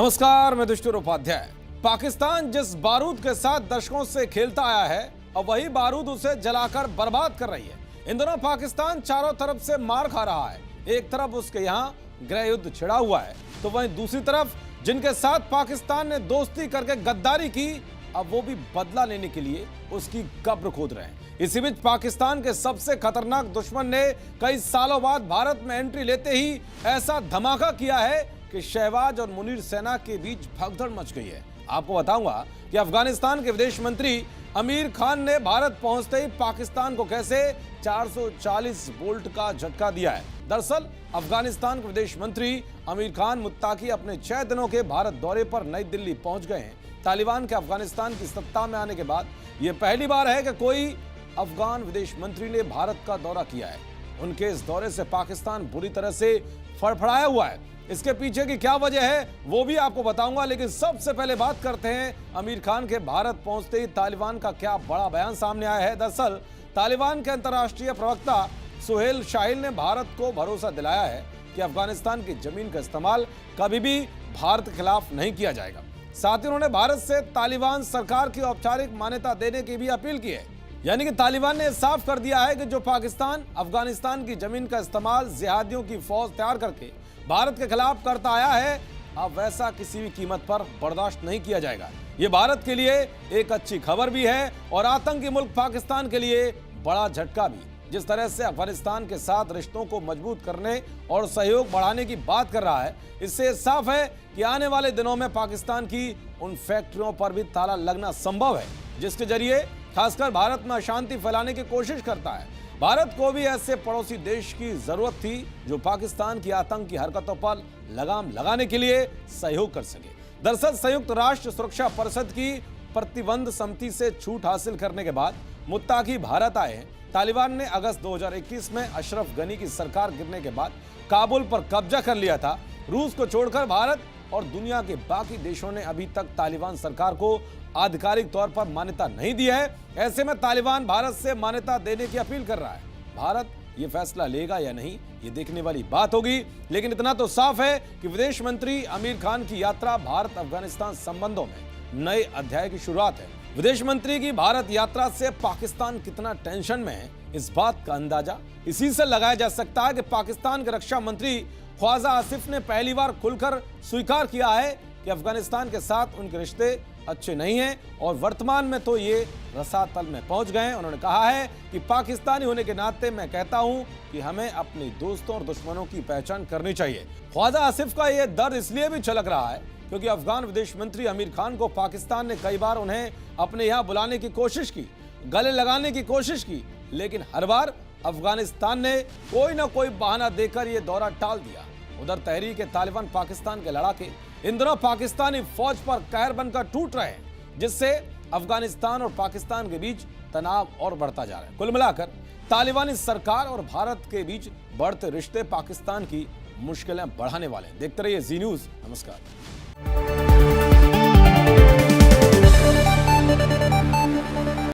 नमस्कार, मैं दुष्टुर उपाध्याय। पाकिस्तान जिस बारूद के साथ दशकों से खेलता आया है, अब वही बारूद उसे जलाकर बर्बाद कर रही है। इन दोनों पाकिस्तान चारों तरफ से मार खा रहा है। एक तरफ उसके यहाँ गृह युद्ध छिड़ा हुआ है, तो वहीं दूसरी तरफ जिनके साथ पाकिस्तान ने दोस्ती करके गद्दारी की, अब वो भी बदला लेने के लिए उसकी कब्र खोद रहे हैं। इसी बीच पाकिस्तान के सबसे खतरनाक दुश्मन ने कई सालों बाद भारत में एंट्री लेते ही ऐसा धमाका किया है कि शहबाज और मुनीर सेना के बीच भगदड़ मच गई है। आपको बताऊंगा कि अफगानिस्तान के विदेश मंत्री आमिर खान ने भारत पहुंचते ही पाकिस्तान को कैसे 440 वोल्ट का झटका दिया है। दरअसल अफगानिस्तान के विदेश मंत्री आमिर खान मुत्ताकी अपने 6 दिनों के भारत दौरे पर नई दिल्ली पहुंच गए हैं। तालिबान के अफगानिस्तान की सत्ता में आने के बाद यह पहली बार है कि कोई अफगान विदेश मंत्री ने भारत का दौरा किया है। उनके इस दौरे से पाकिस्तान बुरी तरह से फड़फड़ाया हुआ है। इसके पीछे की क्या वजह है वो भी आपको बताऊंगा, लेकिन सबसे पहले बात करते हैं आमिर खान के भारत पहुंचते ही तालिबान का क्या बड़ा बयान सामने आया है। दरअसल तालिबान के अंतर्राष्ट्रीय प्रवक्ता सुहेल शाहिल ने भारत को भरोसा दिलाया है कि अफगानिस्तान की जमीन का इस्तेमाल कभी भी भारत के खिलाफ नहीं किया जाएगा। साथ ही उन्होंने भारत से तालिबान सरकार की औपचारिक मान्यता देने की भी अपील की है। यानी कि तालिबान ने साफ कर दिया है कि जो पाकिस्तान अफगानिस्तान की जमीन का इस्तेमाल जिहादियों की फौज तैयार करके भारत के खिलाफ करता आया है, अब वैसा किसी भी कीमत पर बर्दाश्त नहीं किया जाएगा। ये भारत के लिए एक अच्छी खबर भी है और आतंकी मुल्क पाकिस्तान के लिए बड़ा झटका भी। जिस तरह से अफगानिस्तान के साथ रिश्तों को मजबूत करने और सहयोग बढ़ाने की बात कर रहा है, इससे साफ है कि आने वाले दिनों में पाकिस्तान की उन फैक्ट्रियों पर भी ताला लगना संभव है, जिसके जरिए खासकर भारत में अशांति फैलाने की कोशिश करता है। भारत को भी ऐसे पड़ोसी देश की जरूरत थी जो पाकिस्तान की आतंकी हरकतों पर लगाम लगाने के लिए सहयोग कर सके। दरअसल संयुक्त राष्ट्र सुरक्षा परिषद की प्रतिबंध समिति से छूट हासिल करने के बाद मुत्ताकी भारत आए हैं। तालिबान ने अगस्त 2021 में अशरफ गनी की सरकार गिरने के बाद काबुल पर कब्जा कर लिया था। रूस को छोड़कर भारत और दुनिया के बाकी देशों ने अभी तक तालिबान सरकार को आधिकारिक तौर पर मान्यता नहीं दी है। ऐसे में तालिबान भारत से मान्यता देने की अपील कर रहा है। भारत ये फैसला लेगा या नहीं, ये देखने वाली बात होगी, लेकिन इतना तो साफ है कि विदेश मंत्री आमिर खान की यात्रा भारत अफगानिस्तान संबंधों में नए अध्याय की शुरुआत है। विदेश मंत्री की भारत यात्रा से पाकिस्तान कितना टेंशन में है, इस बात का अंदाजा इसी से लगाया जा सकता है कि पाकिस्तान के रक्षा मंत्री ख्वाजा आसिफ ने पहली बार खुलकर स्वीकार किया है कि अफगानिस्तान के साथ उनके रिश्ते अच्छे नहीं हैं और वर्तमान में तो ये रसातल में पहुंच गए हैं। उन्होंने कहा है कि पाकिस्तानी होने के नाते मैं कहता हूं कि हमें अपने दोस्तों और दुश्मनों की पहचान करनी चाहिए। ख्वाजा आसिफ का यह दर्द इसलिए भी छलक रहा है क्योंकि अफगान विदेश मंत्री आमिर खान को पाकिस्तान ने कई बार उन्हें अपने यहाँ बुलाने की कोशिश की, गले लगाने की कोशिश की, लेकिन हर बार अफगानिस्तान ने कोई ना कोई बहाना देकर यह दौरा टाल दिया। उधर तहरीक तालिबान पाकिस्तान के लड़ाके इन दोनों पाकिस्तानी फौज पर कहर बनकर टूट रहे हैं, जिससे अफगानिस्तान और पाकिस्तान के बीच तनाव और बढ़ता जा रहा है। कुल मिलाकर तालिबानी सरकार और भारत के बीच बढ़ते रिश्ते पाकिस्तान की मुश्किलें बढ़ाने वाले हैं। देखते रहिए जी न्यूज़। नमस्कार।